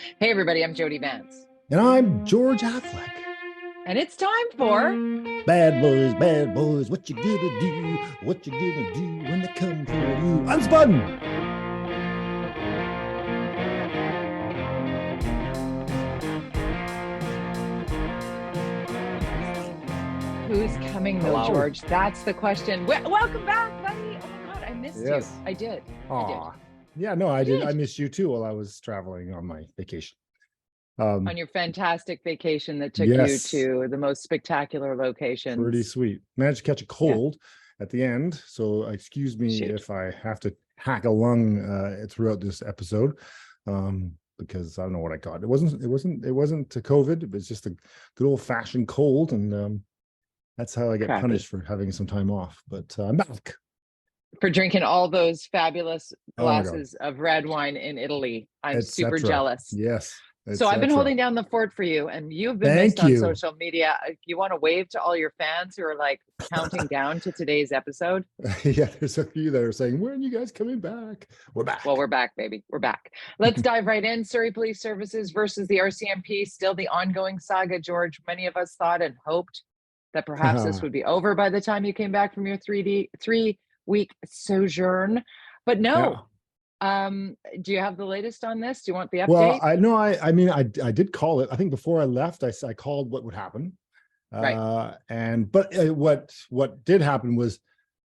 Hey everybody, I'm Jody Vance. And I'm George-Affleck. And it's time for Bad boys, what you gonna do? What you gonna do when they come for you? UnSpun! Who's Coming Though, Hello. George? That's the question. Welcome back, buddy. Oh my God, I missed you. I did. Aw. Yeah, no, I did. I missed you too while I was traveling on my vacation. On your fantastic vacation that took you to the most spectacular locations. Pretty sweet. Managed to catch a cold at the end, so excuse me if I have to hack a lung throughout this episode, because I don't know what I got. It wasn't COVID. It was just a good old-fashioned cold, and that's how I get punished for having some time off. But I'm back. For drinking all those fabulous glasses of red wine in Italy. I'm super jealous. Yes. So I've been holding down the fort for you, and you've been missed on social media. You want to wave to all your fans who are like counting down to today's episode? Yeah, there's a few that are saying, when are you guys coming back? We're back. Well, we're back, baby. We're back. Let's dive right in. Surrey Police Services versus the RCMP, still the ongoing saga, George. Many of us thought and hoped that perhaps this would be over by the time you came back from your three-week sojourn, but no. Do you have the latest on this? Do you want the update? Well, I know. I mean, I did call it. I think before I left, I called what would happen. Right. But what did happen was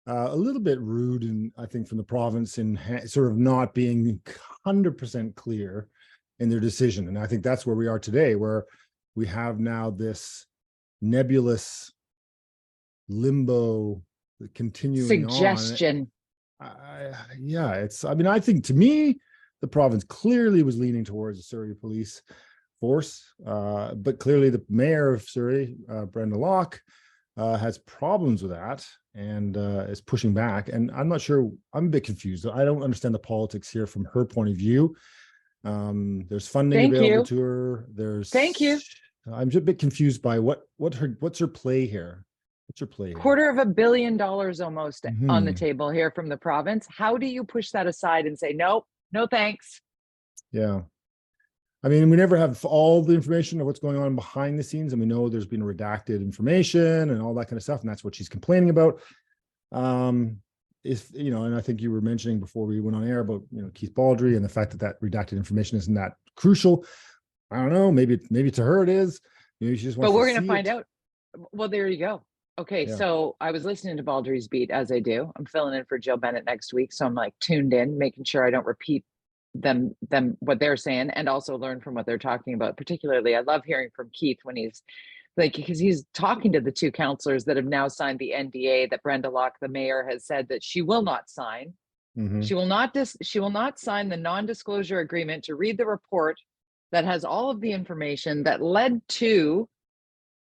a little bit rude, and I think from the province in sort of not being 100% clear in their decision. And I think that's where we are today, where we have now this nebulous limbo continuing suggestion. I mean, I think to me, the province clearly was leaning towards the Surrey police force, but clearly the mayor of Surrey, Brenda Locke, has problems with that and is pushing back. And I'm not sure, I'm a bit confused. I don't understand the politics here from her point of view. There's funding available to her. I'm just a bit confused by what's her play here. What's your play? $250 million almost on the table here from the province. How do you push that aside and say, nope, no thanks? Yeah. I mean, we never have all the information of what's going on behind the scenes. And we know there's been redacted information and all that kind of stuff. And that's what she's complaining about. And I think you were mentioning before we went on air about, Keith Baldry and the fact that redacted information isn't that crucial. I don't know. Maybe to her it is. Maybe she just wants to see it. But we're going to find out. Well, there you go. Okay, so I was listening to Baldry's beat, as I do. I'm filling in for Jill Bennett next week, so I'm like tuned in, making sure I don't repeat them what they're saying, and also learn from what they're talking about. Particularly, I love hearing from Keith when he's like, because he's talking to the two councillors that have now signed the NDA that Brenda Locke, the mayor, has said that she will not sign. She will not sign the non-disclosure agreement to read the report that has all of the information that led to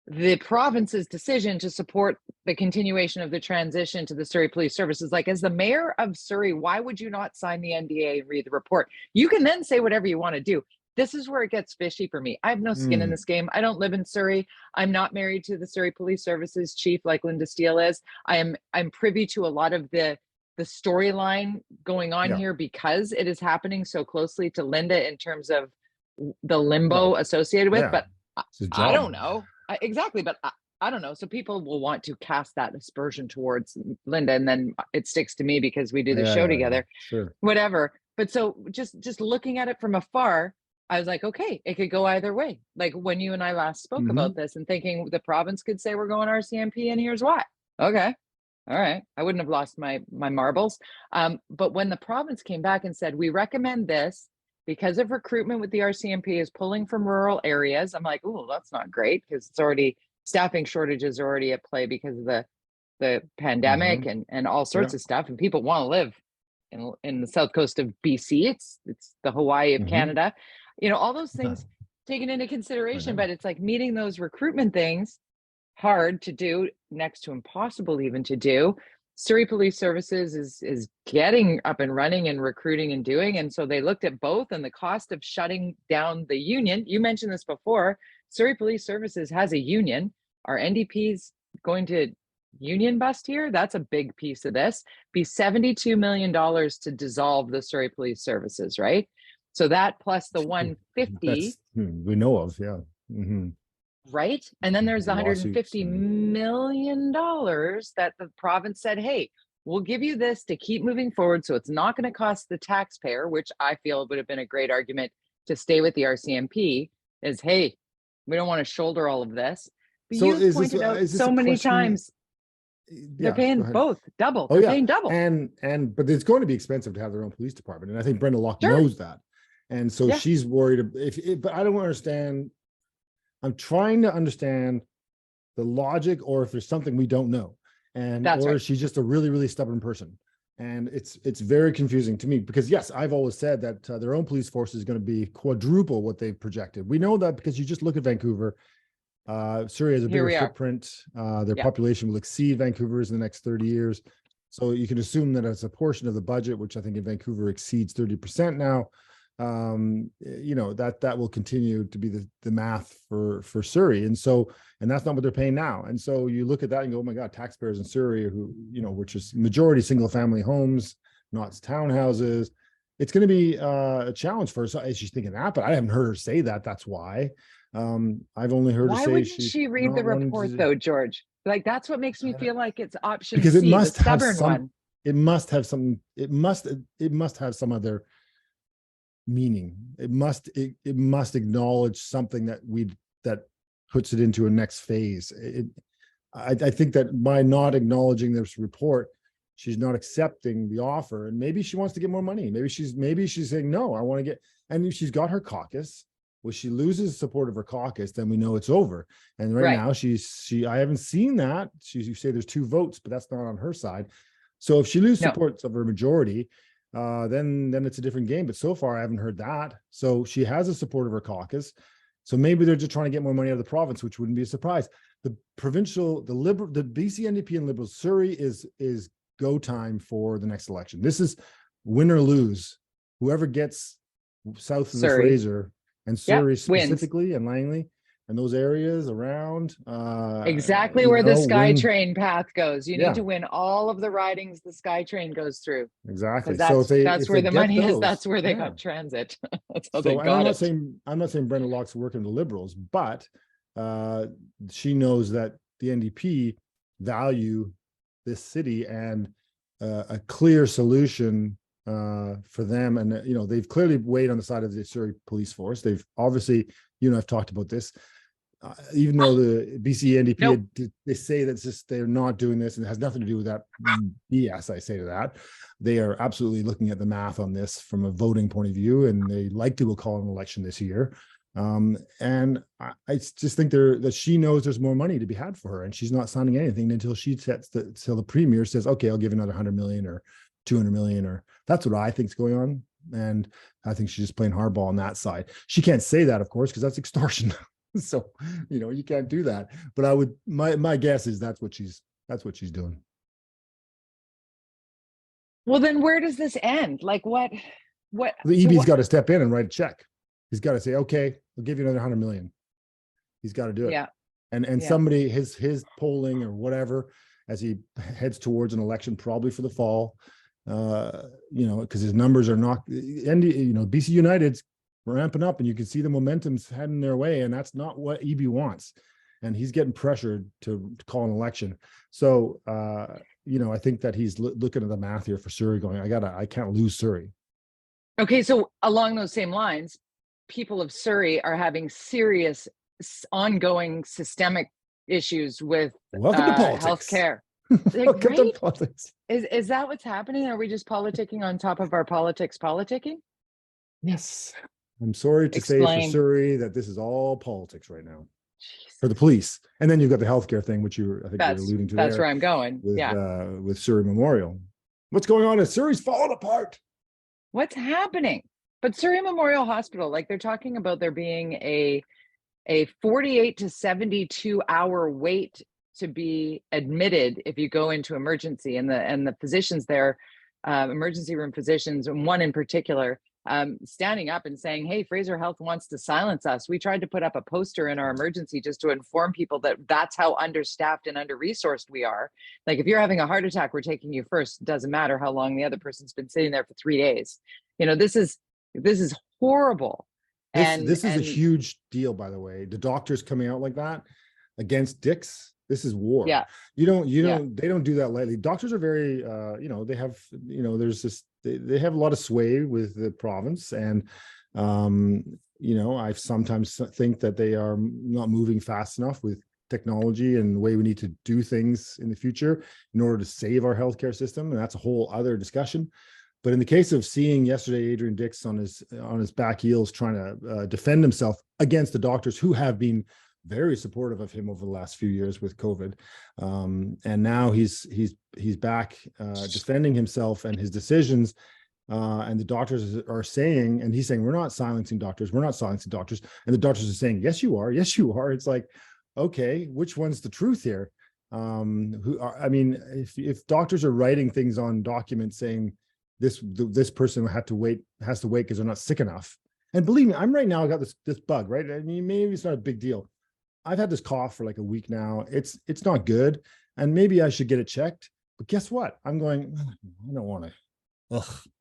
the province's decision to support the continuation of the transition to the Surrey Police Services. Like, as the mayor of Surrey, why would you not sign the NDA and read the report? You can then say whatever you want to do. This is where it gets fishy for me. I have no skin in this game. I don't live in Surrey. I'm not married to the Surrey Police Services chief like Linda Steele is. I'm privy to a lot of the storyline going on here because it is happening so closely to Linda in terms of the limbo associated with. But I don't know. Exactly, but I don't know. So people will want to cast that aspersion towards Linda, and then it sticks to me because we do the show together. Sure. Whatever. But so just looking at it from afar, I was like, okay, it could go either way. Like when you and I last spoke about this, and thinking the province could say we're going RCMP, and here's why. Okay, all right. I wouldn't have lost my marbles. But when the province came back and said we recommend this because of recruitment with the RCMP is pulling from rural areas, I'm like, oh, that's not great, because it's already staffing shortages are already at play because of the pandemic and all sorts of stuff, and people want to live in the south coast of BC. It's the Hawaii of Canada, all those things taken into consideration. But it's like meeting those recruitment things, hard to do, next to impossible even to do. Surrey Police Services is getting up and running and recruiting and doing. And so they looked at both and the cost of shutting down the union. You mentioned this before. Surrey Police Services has a union. Are NDPs going to union bust here? That's a big piece of this. Be $72 million to dissolve the Surrey Police Services, right? So that plus the 150, we know of, yeah. right? And then there's the Lawsuits $150 million that the province said, hey, we'll give you this to keep moving forward. So it's not going to cost the taxpayer, which I feel would have been a great argument to stay with the RCMP, is, hey, we don't want to shoulder all of this. But So you've pointed out so many times they're paying both double. Oh, they're yeah. paying double. But it's going to be expensive to have their own police department. And I think Brenda Locke Sure. knows that. And so she's worried but I don't understand. I'm trying to understand the logic, or if there's something we don't know. And or is she just a really, really stubborn person? And it's very confusing to me, because yes, I've always said that their own police force is going to be quadruple what they've projected. We know that because you just look at Vancouver. Surrey has a bigger footprint. Their population will exceed Vancouver's in the next 30 years. So you can assume that as a portion of the budget, which I think in Vancouver exceeds 30% now, you know, that will continue to be the math for Surrey. And that's not what they're paying now. And so you look at that and go, oh my God, taxpayers in Surrey, who, you know, which is majority single family homes, not townhouses. It's going to be a challenge for her. She's thinking that, but I haven't heard her say that. That's why. I've only heard her say. Why wouldn't she read the report though, George? Like, that's what makes me feel like it's option because C, it must the have stubborn one. It must have some. It must have some other meaning. It must acknowledge something that puts it into a next phase. I think that by not acknowledging this report, she's not accepting the offer, and maybe she wants to get more money. Maybe she's saying, no, I want to get, and she's got her caucus. Well, she loses support of her caucus, then we know it's over. And right now I haven't seen that. You say there's 2 votes, but that's not on her side. So if she loses support of her majority, then it's a different game. But so far I haven't heard that. So she has a support of her caucus. So maybe they're just trying to get more money out of the province, which wouldn't be a surprise. The provincial, the BC NDP and Liberals, Surrey is go time for the next election. This is win or lose. Whoever gets south of the Fraser and Surrey specifically wins. And Langley and those areas around. Exactly where the SkyTrain path goes. You need to win all of the ridings the SkyTrain goes through. Exactly. That's where the money is. That's where they got transit. That's how they got I'm not saying Brenda Locke's working the Liberals, but she knows that the NDP value this city and a clear solution for them. And, you know, they've clearly weighed on the side of the Surrey police force. They've obviously, you know, I've talked about this, even though the BC NDP, they say that they're not doing this and it has nothing to do with that BS. I say to that, they are absolutely looking at the math on this from a voting point of view, and they likely will call an election this year. And I just think that she knows there's more money to be had for her, and she's not signing anything until till the Premier says, okay, I'll give you another 100 million or 200 million, or that's what I think is going on. And I think she's just playing hardball on that side. She can't say that, of course, because that's extortion. So, you know, you can't do that. But my guess is that's what she's doing. Well, then where does this end? Like what? The EB's got to step in and write a check. He's got to say, okay, I'll give you another 100 million. He's got to do it. Yeah. And somebody, his polling or whatever, as he heads towards an election, probably for the fall, you know, because his numbers are not, and you know, BC United's ramping up, and you can see the momentum's heading their way, and that's not what Eby wants. And he's getting pressured to call an election. So, you know, I think that he's looking at the math here for Surrey, going, I can't lose Surrey. Okay, so along those same lines, people of Surrey are having serious ongoing systemic issues with healthcare. Welcome to politics. Is that what's happening? Are we just politicking on top of our politicking? Yes. I'm sorry to say for Surrey that this is all politics right now. Jeez. For the police. And then you've got the healthcare thing, which I think you're alluding to. That's where I'm going. With Surrey Memorial. What's going on? Is Surrey's falling apart? What's happening? But Surrey Memorial Hospital, like, they're talking about there being a 48 to 72 hour wait to be admitted if you go into emergency, and the physicians there, emergency room physicians, and one in particular, standing up and saying, hey, Fraser Health wants to silence us. We tried to put up a poster in our emergency just to inform people that that's how understaffed and under-resourced we are. Like, if you're having a heart attack, we're taking you first. It doesn't matter how long the other person's been sitting there for 3 days. You know, this is horrible. This is a And huge deal, by the way. The doctors coming out like that against dicks. This is war. yeah, They don't do that lightly. Doctors are very, they have, there's this, they have a lot of sway with the province. And, I sometimes think that they are not moving fast enough with technology and the way we need to do things in the future in order to save our healthcare system. And that's a whole other discussion. But in the case of seeing yesterday, Adrian Dix on his back heels trying to defend himself against the doctors who have been very supportive of him over the last few years with COVID, and now he's back defending himself and his decisions. And the doctors are saying, and he's saying, we're not silencing doctors. We're not silencing doctors. And the doctors are saying, yes, you are. Yes, you are. It's like, okay, which one's the truth here? If doctors are writing things on documents saying this person has to wait because they're not sick enough. And believe me, I'm right now, I got this bug, right? I mean, maybe it's not a big deal. I've had this cough for like a week now. It's not good. And maybe I should get it checked. But guess what? I'm going, I don't want to.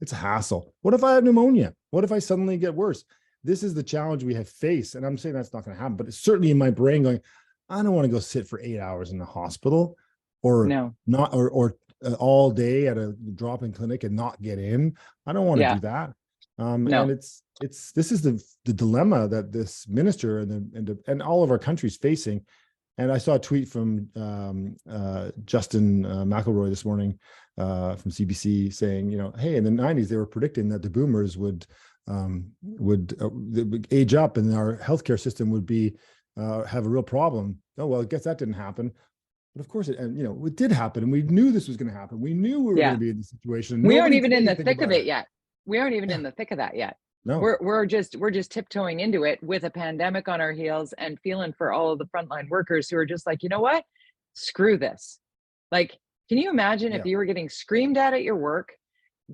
It's a hassle. What if I have pneumonia? What if I suddenly get worse? This is the challenge we have faced. And I'm saying that's not going to happen, but it's certainly in my brain going, I don't want to go sit for 8 hours in the hospital or all day at a drop-in clinic and not get in. I don't want to do that. No. And this is the dilemma that this minister and all of our countries facing. And I saw a tweet from Justin McElroy this morning from CBC saying, hey, in the 90s they were predicting that the boomers would age up and our healthcare system would be have a real problem. Oh well, I guess that didn't happen. But of course, it did happen, and we knew this was going to happen. We knew we were going to be in this situation. We aren't even in the thick of it yet. We aren't even in the thick of that yet. No, we're just tiptoeing into it with a pandemic on our heels and feeling for all of the frontline workers who are just like, you know what? Screw this. Like, can you imagine if you were getting screamed at your work,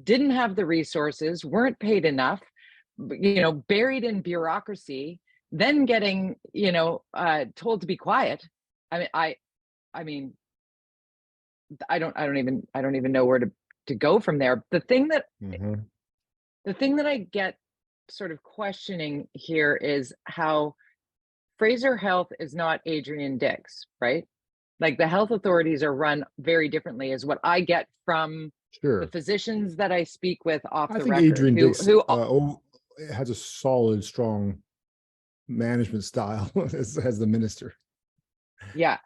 didn't have the resources, weren't paid enough, buried in bureaucracy, then getting, told to be quiet. I mean, I don't even know where to go from there. The thing that I get sort of questioning here is how Fraser Health is not Adrian Dix, right? Like the health authorities are run very differently, is what I get from the physicians that I speak with off the record. I think Adrian Dix has a solid, strong management style as the minister. Yeah,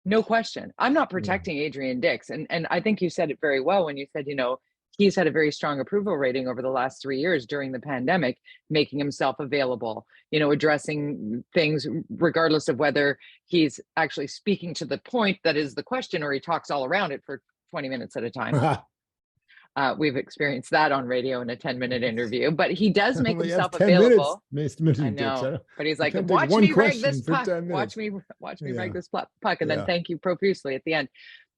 no question. I'm not protecting Adrian Dix. And I think you said it very well when you said, he's had a very strong approval rating over the last 3 years during the pandemic, making himself available, addressing things regardless of whether he's actually speaking to the point that is the question or he talks all around it for 20 minutes at a time. We've experienced that on radio in a 10-minute interview, but he does make himself available. I know, but he's like, watch me reg this puck. Watch me reg this puck, and then thank you profusely at the end.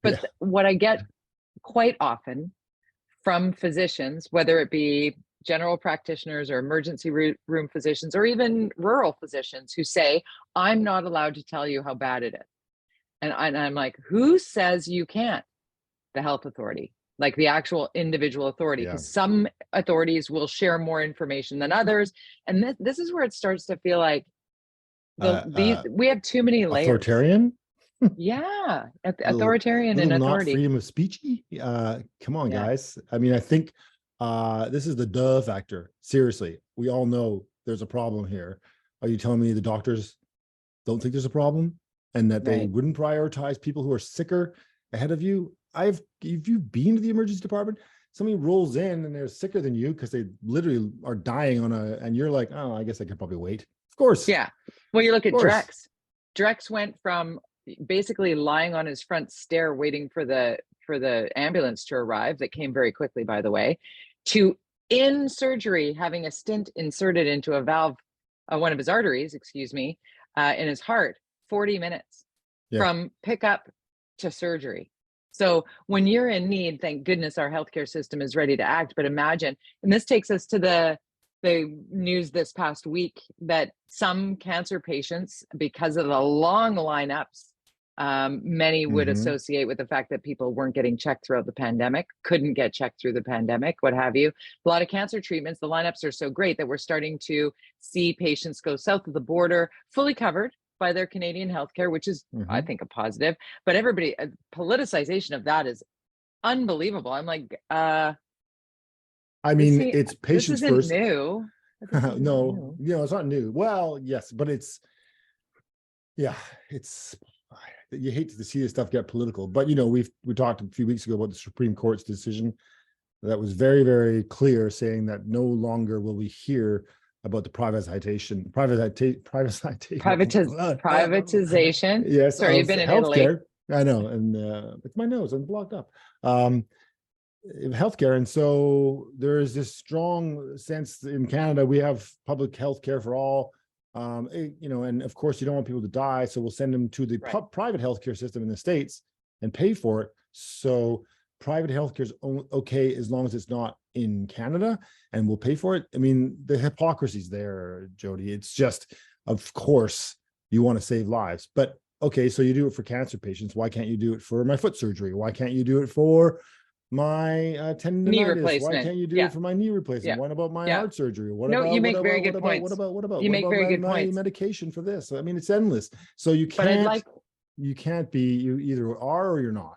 But what I get quite often from physicians, whether it be general practitioners or emergency room physicians, or even rural physicians who say, I'm not allowed to tell you how bad it is. And I'm like, who says you can't? The health authority. Like the actual individual authority, because some authorities will share more information than others. And this is where it starts to feel like we have too many layers. Authoritarian? Yeah. Authoritarian and authority. Not freedom of speech? Come on, guys. I mean, I think this is the factor. Seriously, we all know there's a problem here. Are you telling me the doctors don't think there's a problem and that they wouldn't prioritize people who are sicker ahead of you? If you've been to the emergency department, somebody rolls in and they're sicker than you because they literally are dying and you're like, oh, I guess I could probably wait. Of course. Yeah. Well, you look at Drex. Drex went from basically lying on his front stair waiting for the ambulance to arrive, that came very quickly, by the way, to in surgery having a stent inserted into a valve, one of his arteries, in his heart, 40 minutes from pickup to surgery. So when you're in need, thank goodness our healthcare system is ready to act. But imagine, and this takes us to the news this past week that some cancer patients, because of the long lineups Many would associate with the fact that people weren't getting checked throughout the pandemic, couldn't get checked through the pandemic, what have you. A lot of cancer treatments, the lineups are so great that we're starting to see patients go south of the border, fully covered by their Canadian healthcare, which is, I think, a positive. But everybody, politicization of that is unbelievable. I'm like, I mean, it's patients this isn't first. New. No, it's not new. Well, yes, but it's you hate to see this stuff get political, but we talked a few weeks ago about the Supreme Court's decision that was very, very clear, saying that no longer will we hear about the privatization. Yes. Sorry, you've been in Italy. I know, and it's my nose. I'm blocked up. Healthcare, and so there is this strong sense in Canada we have public healthcare for all. And of course you don't want people to die, so we'll send them to the private healthcare system in the States and pay for it. So private healthcare is okay as long as it's not in Canada, and we'll pay for it. I mean, the hypocrisy's there, Jody. It's just, of course, you want to save lives, but okay, so you do it for cancer patients. Why can't you do it for my foot surgery? Why can't you do it for my tendonitis? Knee replacement. Why can't you do it for my knee replacement? What about my heart surgery? What about you make very good points. What about you make very good my points. medication for this? I mean, it's endless. So you can't be, you either are or you're not.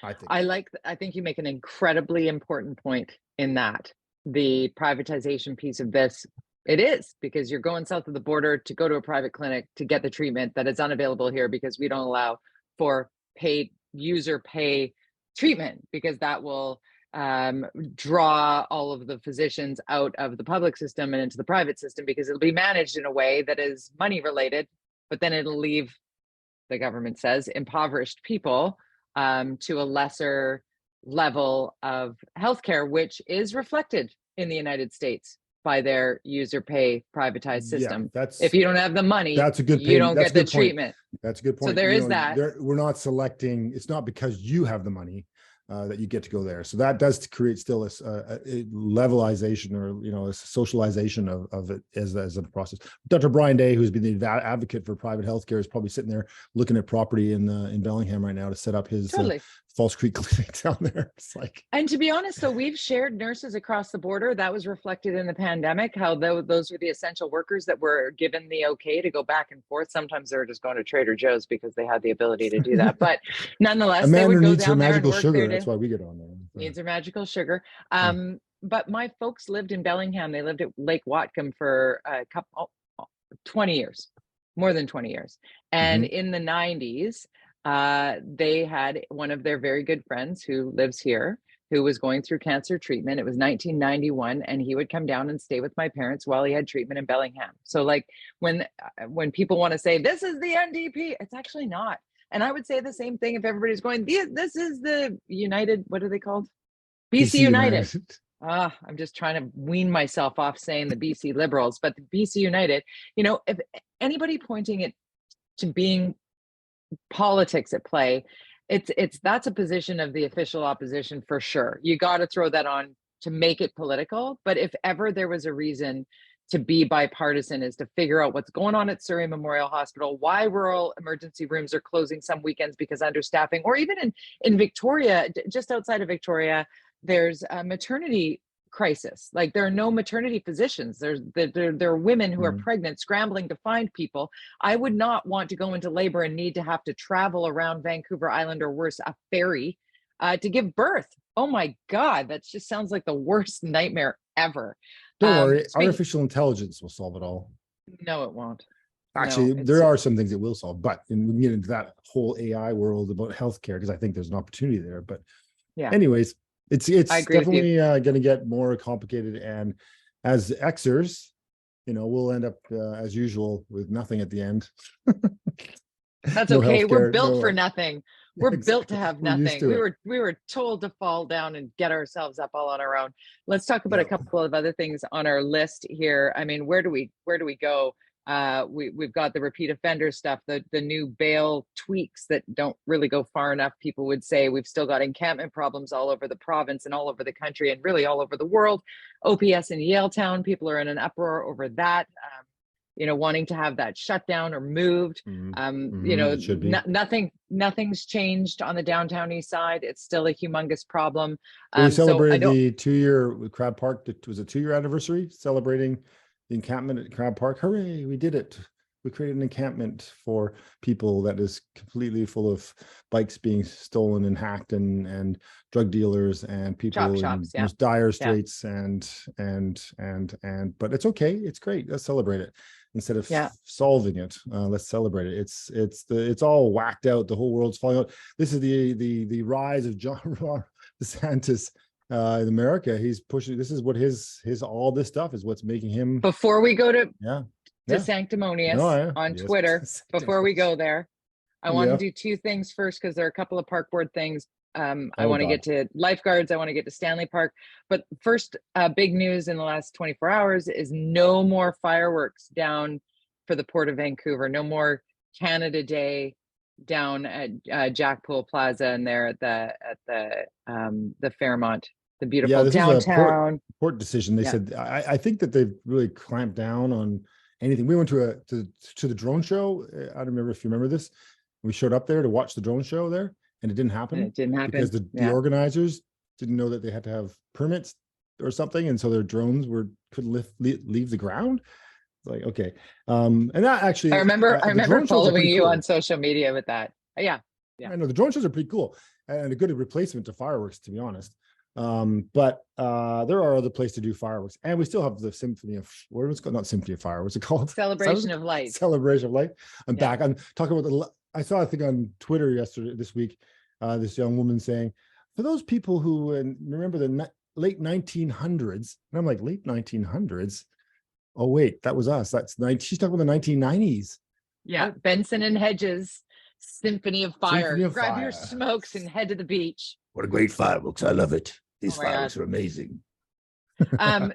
I think you make an incredibly important point in that the privatization piece of this. It is, because you're going south of the border to go to a private clinic to get the treatment that is unavailable here because we don't allow for user pay treatment, because that will draw all of the physicians out of the public system and into the private system, because it'll be managed in a way that is money related, but then it'll leave, the government says, impoverished people to a lesser level of healthcare, which is reflected in the United States by their user pay privatized system. If you don't have the money, that's a good you don't get the treatment. That's a good point. So there is that. We're not selecting. It's not because you have the money that you get to go there. So that does create still a levelization, or a socialization of it as a process. Dr. Brian Day, who's been the advocate for private healthcare, is probably sitting there looking at property in Bellingham right now to set up his False Creek clinic down there. It's like, and to be honest, so we've shared nurses across the border. That was reflected in the pandemic, how those were the essential workers that were given the okay to go back and forth. Sometimes they were just going to Trader Joe's because they had the ability to do that. But nonetheless, they would go down there and work sugar. there. That's why we get on there. Needs are magical sugar. But my folks lived in Bellingham. They lived at Lake Whatcom for 20 years, more than 20 years. And in the 90s, they had one of their very good friends who lives here, who was going through cancer treatment. It was 1991, and he would come down and stay with my parents while he had treatment in Bellingham. So like when people want to say this is the NDP, it's actually not. And I would say the same thing if everybody's going, this is the United, what are they called? BC United. I'm just trying to wean myself off saying the BC Liberals, but the BC United, if anybody pointing it to being politics at play, that's a position of the official opposition for sure. You got to throw that on to make it political. But if ever there was a reason to be bipartisan, is to figure out what's going on at Surrey Memorial Hospital, why rural emergency rooms are closing some weekends because understaffing, or even in Victoria, just outside of Victoria, there's a maternity crisis. Like there are no maternity physicians. There are women who are pregnant scrambling to find people. I would not want to go into labor and need to have to travel around Vancouver Island, or worse, a ferry to give birth. Oh my God, that just sounds like the worst nightmare ever. Don't worry, artificial intelligence will solve it all. No, it won't. Actually, there are some things it will solve, but we can get into that whole AI world about healthcare, because I think there's an opportunity there. But anyways, it's definitely going to get more complicated, and as Xers, we'll end up as usual with nothing at the end. That's okay. We're built for nothing. We're built to have nothing. We were told to fall down and get ourselves up all on our own. Let's talk about a couple of other things on our list here. I mean, where do we go? We've got the repeat offender stuff, the new bail tweaks that don't really go far enough. People would say we've still got encampment problems all over the province and all over the country and really all over the world. OPS in Yaletown, people are in an uproar over that. wanting to have that shut down or moved. It should be. Nothing's changed on the downtown east side. It's still a humongous problem. We celebrated the 2-year Crab Park. It was a 2-year anniversary celebrating the encampment at Crab Park. Hooray, we did it. We created an encampment for people that is completely full of bikes being stolen and hacked, and drug dealers and people in most dire straits, but it's okay. It's great. Let's celebrate it instead of solving it. Let's celebrate it. It's all whacked out. The whole world's falling out. This is the rise of Ron DeSantis in America. He's pushing. This is what his all this stuff is what's making him. Before we go to sanctimonious on Twitter, before we go there, I want to do 2 things first, because there are a couple of park board things. I want to get to lifeguards. I want to get to Stanley Park. But first, big news in the last 24 hours is no more fireworks down for the Port of Vancouver. No more Canada Day down at Jack Pool Plaza and there at the Fairmont, the beautiful downtown. Port decision. They said, I think that they've really clamped down on anything. We went to the drone show. I don't remember if you remember this. We showed up there to watch the drone show there, and it didn't happen. Because the organizers didn't know that they had to have permits or something, and so their drones couldn't leave the ground. It's like, okay, and that actually, I remember following you on social media with that. Yeah. I know the drone shows are pretty cool and a good replacement to fireworks, to be honest. But there are other places to do fireworks, and we still have the Symphony of not Symphony of Fire. What's it called? Celebration of Light. Celebration of Light. I'm back. I'm talking about I saw a thing on Twitter this week. This young woman saying, for those people who remember the late 1900s, and I'm like, late 1900s. Oh wait, that was us. She's talking about the 1990s. Yeah, Benson and Hedges, Symphony of Fire. Grab your smokes and head to the beach. What a great fireworks. I love it. These fireworks are amazing.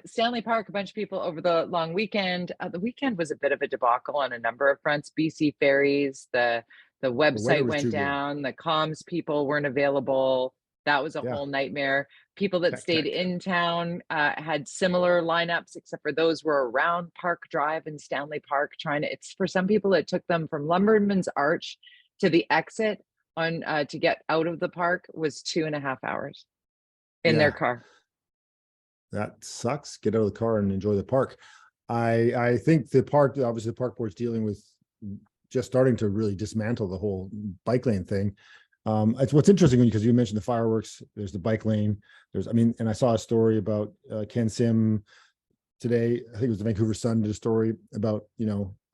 Stanley Park, a bunch of people over the long weekend. The weekend was a bit of a debacle on a number of fronts. BC ferries, the website went down, the comms people weren't available. That was a whole nightmare. People that stayed in town had similar lineups, except for those were around Park Drive and Stanley Park it's for some people, it took them from Lumberman's Arch to the exit on to get out of the park was 2.5 hours in their car. That sucks. Get out of the car and enjoy the park. I think the park board's dealing with just starting to really dismantle the whole bike lane thing. It's what's interesting because you mentioned the fireworks. There's the bike lane. And I saw a story about Ken Sim today. I think it was the Vancouver Sun did a story about,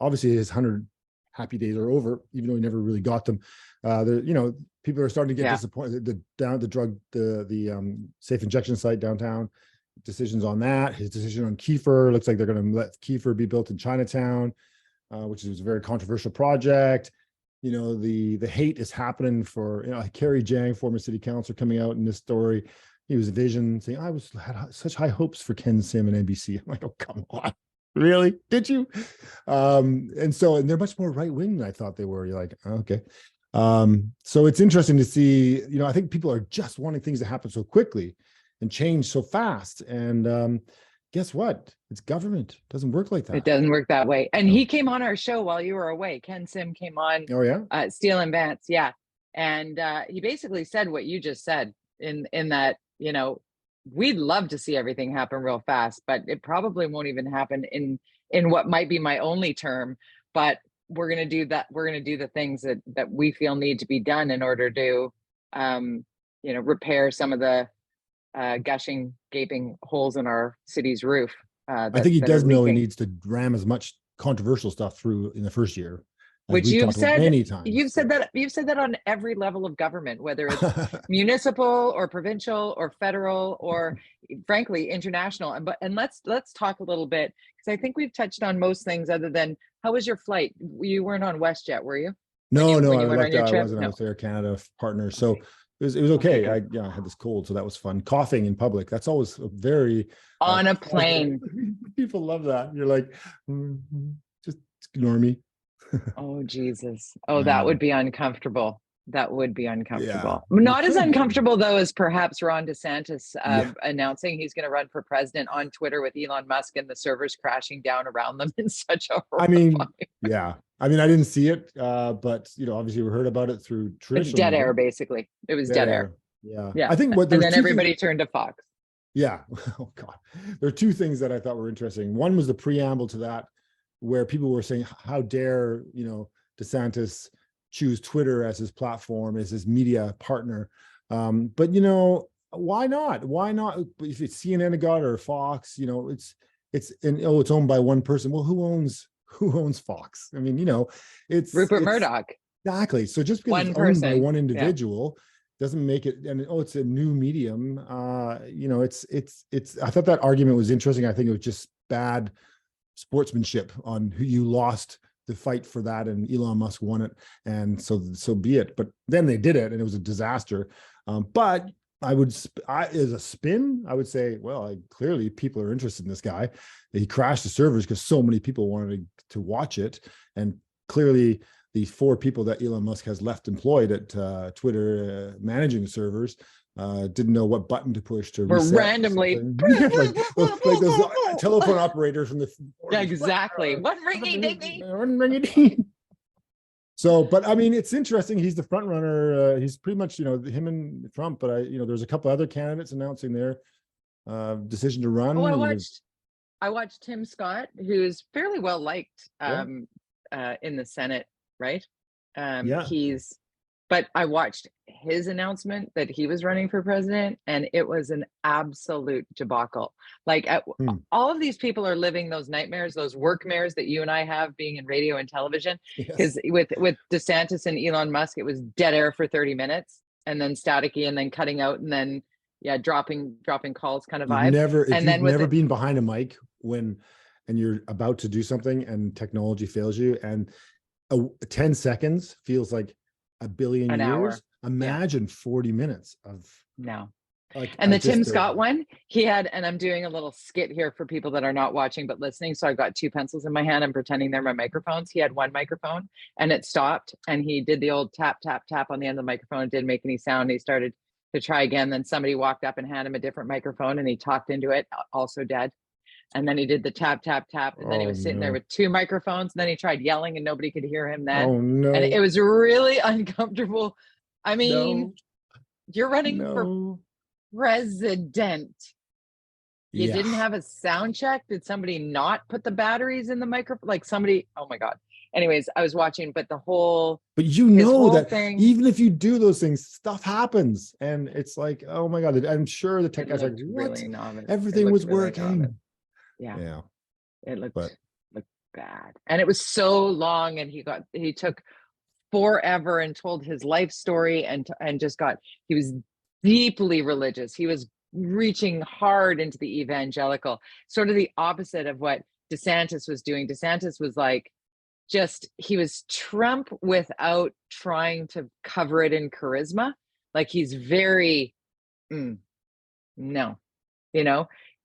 obviously his 100 happy days are over, even though he never really got them. People are starting to get disappointed. The safe injection site downtown, decisions on that. His decision on Kiefer, looks like they're going to let Kiefer be built in Chinatown, which is a very controversial project. The hate is happening for, Kerry Jang, former city councillor, coming out in this story. He was a vision saying, I had such high hopes for Ken Sim and NBC. I'm like, oh, come on. Really? Did you? And they're much more right-wing than I thought they were. You're like, okay. So it's interesting to see, I think people are just wanting things to happen so quickly and change so fast. And guess what? It's government. It doesn't work like that. It doesn't work that way. And he came on our show while you were away. Ken Sim came on. Oh, yeah? Steele and Vance. Yeah. And he basically said what you just said in that, we'd love to see everything happen real fast, but it probably won't even happen in what might be my only term. But we're going to do that. We're going to do the things that we feel need to be done in order to, repair some of the gushing, gaping holes in our city's roof. I think he does know he needs to ram as much controversial stuff through in the first year. Which you've said many times. You've said that on every level of government, whether it's municipal or provincial or federal or frankly international. And let's talk a little bit, because I think we've touched on most things other than, how was your flight? You weren't on WestJet, were you? No, I wasn't. I was Air Canada partner, so it was okay. I had this cold, so that was fun. Coughing in public, that's always a very on a plane. People love that. You're like, just ignore me. Oh, Jesus. Oh, that would be uncomfortable. That would be Yeah. uncomfortable. It Not as could be. uncomfortable though as perhaps Ron DeSantis Yeah. announcing he's going to run for president on Twitter with Elon Musk and the servers crashing down around them in such a I mean, horrifying. yeah. I mean, I didn't see it, but obviously we heard about it through It's traditional dead media. air, basically. It was dead air. Yeah. Yeah. I think what And there's then everybody turned to Fox. Yeah. Oh God. There are two things that I thought were interesting. One was the preamble to that, where people were saying, how dare, DeSantis choose Twitter as his platform, as his media partner. But why not? Why not? If it's CNN got or Fox, it's owned by one person. Well, who owns Fox? I mean, it's Rupert Murdoch. Exactly. So just because it's owned by one individual doesn't make it, and it's a new medium. It's I thought that argument was interesting. I think it was just bad sportsmanship on who you lost the fight for that, and Elon Musk won it, and so be it. But then they did it, and it was a disaster. But as a spin, I would say, well, clearly people are interested in this guy. He crashed the servers because so many people wanted to watch it, and clearly the 4 people that Elon Musk has left employed at Twitter managing the servers didn't know what button to push to reset. Randomly like those telephone operators from the exactly. One ringy dingy. One ringy ding. So, but I mean, it's interesting. He's the front runner. He's pretty much, him and Trump. But there's a couple other candidates announcing their decision to run. Oh, I watched Tim Scott, who's fairly well liked in the Senate, right? But I watched his announcement that he was running for president, and it was an absolute debacle. Like all of these people are living those nightmares, those workmares that you and I have being in radio and television. Because with DeSantis and Elon Musk, it was dead air for 30 minutes and then staticky and then cutting out and then dropping calls kind of vibe. You've never been behind a mic and you're about to do something and technology fails you, and 10 seconds feels like a billion years. Hour. Imagine 40 minutes of no. And the Tim Scott one, he had, and I'm doing a little skit here for people that are not watching but listening. So I've got 2 pencils in my hand. I'm pretending they're my microphones. He had one microphone and it stopped, and he did the old tap, tap, tap on the end of the microphone. It didn't make any sound. He started to try again. Then somebody walked up and handed him a different microphone, and he talked into it, also dead. And then he did the tap, tap, tap. And then he was sitting there with 2 microphones. And then he tried yelling and nobody could hear him then. Oh, no. And it was really uncomfortable. I mean, you're running for president. You didn't have a sound check. Did somebody not put the batteries in the microphone? Like somebody, oh my God. Anyways, I was watching, but the whole. But that thing, even if you do those things, stuff happens. And it's like, oh my God, I'm sure the tech guys are like, what? Really novice. Everything was really working. Novice. Yeah. It looked bad. And it was so long, and he took forever and told his life story and he was deeply religious. He was reaching hard into the evangelical, sort of the opposite of what DeSantis was doing. DeSantis was like, he was Trump without trying to cover it in charisma. Like he's very, no,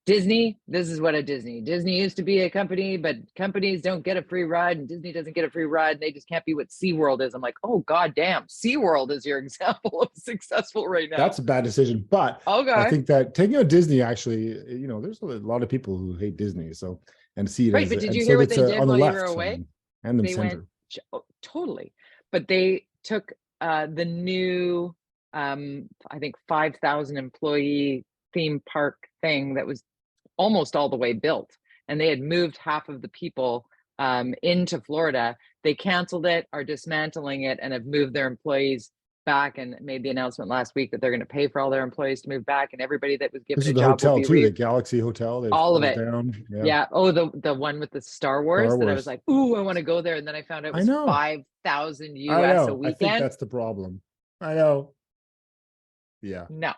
Disney, this is what Disney used to be a company, but companies don't get a free ride, and Disney doesn't get a free ride, and they just can't be what SeaWorld is. I'm like, oh, goddamn, SeaWorld is your example of successful right now. That's a bad decision. But I think that taking out Disney, actually, there's a lot of people who hate Disney. So, and see it. Right, but did you hear what they did while you were away? And they went, totally. But they took the new, I think, 5,000 employee theme park thing that was almost all the way built, and they had moved half of the people into Florida. They canceled it, are dismantling it, and have moved their employees back, and made the announcement last week that they're going to pay for all their employees to move back, and everybody that was given a job hotel too, the Galaxy Hotel, all of it down. Oh, the one with the Star Wars that I was like, ooh, I want to go there, and then I found out it was 5,000 US a weekend. I think that's the problem. I know. No.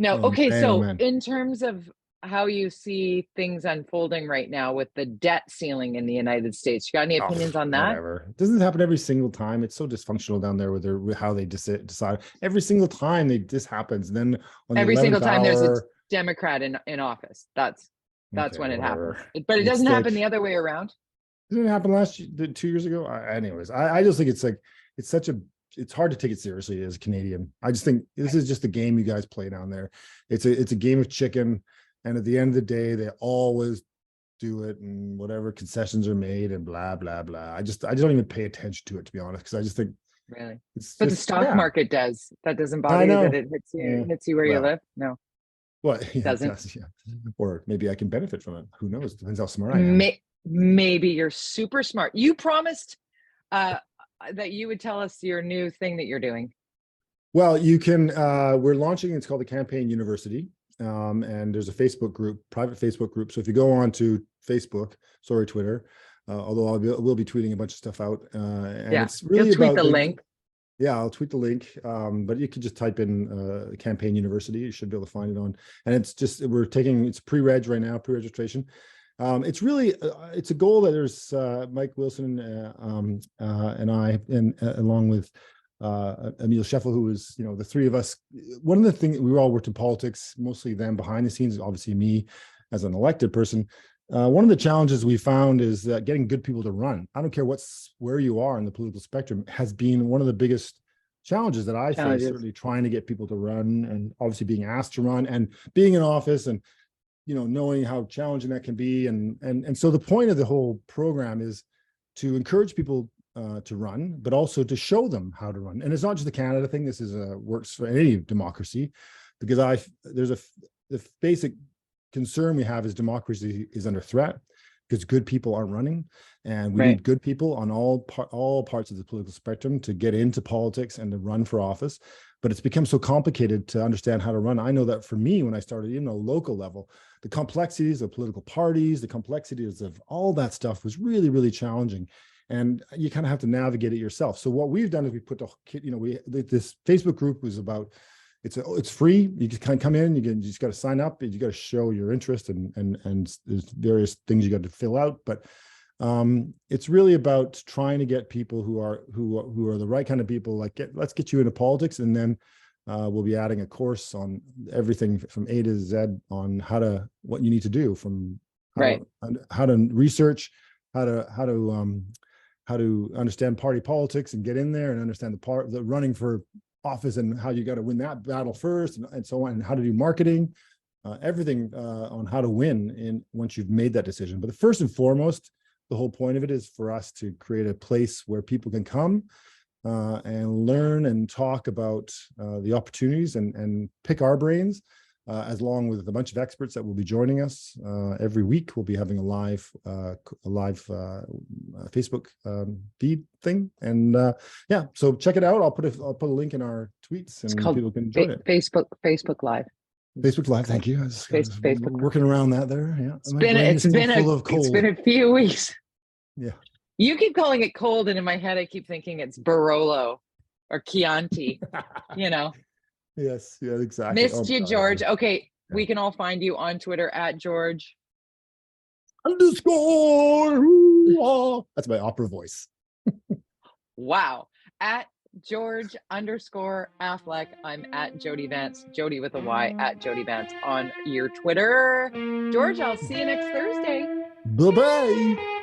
Okay, so in terms of how you see things unfolding right now with the debt ceiling in the United States, you got any opinions on that? Whatever. It doesn't happen every single time. It's so dysfunctional down there with how they decide. Every single time this happens, and then on every single time there's a hour, Democrat in office. That's when it happens. But it doesn't happen the other way around. Didn't it happen 2 years ago? Anyways, I just think it's such a it's hard to take it seriously as a Canadian. I just think this is just a game you guys play down there. It's a game of chicken, and at the end of the day, they always do it, and whatever concessions are made and blah blah blah. I just don't even pay attention to it, to be honest, because I just think Really? it's But just, the stock market does. That doesn't I bother you know. that it hits you where you Well, live? No, what? Yeah, it doesn't. does, yeah. Or maybe I can benefit from it. Who knows? Depends how smart I am. Maybe you're super smart. You promised that you would tell us your new thing that you're doing. Well, you can, we're launching, it's called the Campaign University. And there's a Facebook group, private Facebook group. So if you go on to Facebook, sorry, Twitter, although we'll be tweeting a bunch of stuff out. And it's really You'll tweet about the link. Yeah, I'll tweet the link. But you could just type in Campaign University. You should be able to find it on. And it's just, it's pre-reg right now, pre-registration. It's really, it's a goal that there's Mike Wilson and I, and along with Emil Scheffel, who was, the three of us. One of the things, we all worked in politics, mostly them behind the scenes, obviously me as an elected person. One of the challenges we found is that getting good people to run, I don't care where you are in the political spectrum, has been one of the biggest challenges that I face, certainly trying to get people to run, and obviously being asked to run and being in office, and knowing how challenging that can be. And so the point of the whole program is to encourage people to run, but also to show them how to run. And it's not just a Canada thing. This is works for any democracy, because the basic concern we have is democracy is under threat because good people aren't running, and we need good people on all parts of the political spectrum to get into politics and to run for office. But it's become so complicated to understand how to run. I know that for me, when I started, even at a local level, the complexities of political parties, the complexities of all that stuff was really, really challenging. And you kind of have to navigate it yourself. So what we've done is we put this Facebook group was about, it's free. You just kind of come in, you just got to sign up, and you got to show your interest, and there's various things you got to fill out. But it's really about trying to get people who are the right kind of people. Like, let's get you into politics, and then we'll be adding a course on everything from A to Z on what you need to do, from how to research, how to understand party politics and get in there and understand the running for office, and how you got to win that battle first, and so on, and how to do marketing, everything on how to win once you've made that decision. But the first and foremost, the whole point of it is for us to create a place where people can come and learn and talk about the opportunities and pick our brains, along with a bunch of experts that will be joining us every week. We'll be having a live Facebook feed thing, and so check it out. I'll put a link in our tweets, and people can join it. Facebook Live. Facebook Live. Thank you. Facebook working around that there. Yeah, it's been a few weeks. Yeah. You keep calling it cold, and in my head I keep thinking it's Barolo or Chianti. Yes, yeah, exactly. Missed you, George. Okay, we can all find you on Twitter at George _ That's my opera voice. Wow. At george_affleck. I'm at Jody Vance, Jody with a Y, at Jody Vance on your Twitter. George, I'll see you next Thursday. Bye-bye.